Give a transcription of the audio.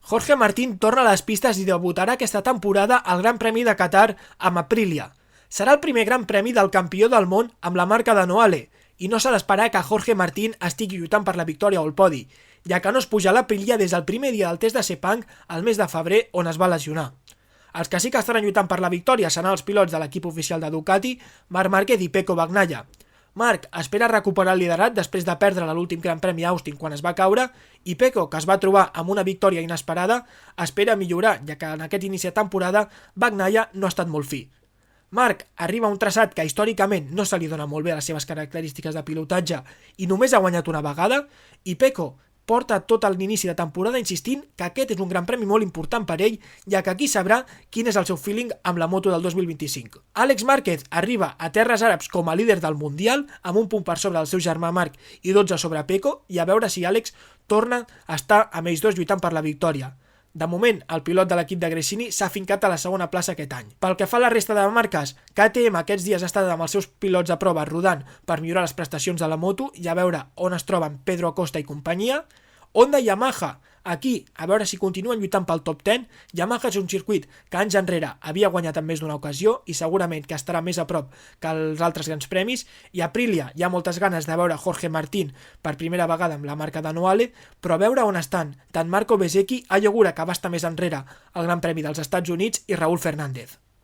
Jorge Martín torna a les pistes i debutarà aquesta temporada al Gran Premi de Qatar amb Aprilia. Serà el primer Gran Premi del campió del món amb la marca de Noale, i no s'ha d'esperar que Jorge Martín estigui lluitant per la victòria o el podi, ja que no es puja a l'Aprilia des del primer dia del test de Sepang al mes de febrer, on es va lesionar. Els que sí que estaran lluitant per la victòria seran els pilots de l'equip oficial de Ducati, Marc Márquez i Pecco Bagnaia. Marc espera recuperar el liderat després de perdre l'últim Gran Premi a Austin quan es va caure, i Pecco, que es va trobar amb una victòria inesperada, espera millorar, ja que en aquest inici de temporada Bagnaia no ha estat molt fi. Marc arriba a un traçat que històricament no se li dona molt bé a les seves característiques de pilotatge i només ha guanyat una vegada, i Pecco porta tot l'inici de temporada insistint que aquest és un gran premi molt important per ell, ja que aquí sabrà quin és el seu feeling amb la moto del 2025. Àlex Márquez arriba a terres àrabs com a líder del Mundial, amb un punt per sobre del seu germà Marc i 12 sobre Pecco, i a veure si Àlex torna a estar amb ells dos lluitant per la victòria. De moment, el pilot de l'equip de Gresini s'ha fincat a la segona plaça aquest any. Pel que fa a la resta de marques, KTM aquests dies ha estat amb els seus pilots de prova rodant per millorar les prestacions de la moto i a veure on es troben Pedro Acosta i companyia. Honda i Yamaha, aquí, a veure si continuen lluitant pel top 10. Yamaha és un circuit que anys enrere havia guanyat en més d'una ocasió i segurament que estarà més a prop que els altres grans premis, i Aprilia hi ha moltes ganes de veure Jorge Martín per primera vegada amb la marca de Noale, però a veure on estan tant Marco Bezzecchi, Ai Ogura, que va estar més enrere al Gran Premi dels Estats Units, i Raúl Fernández.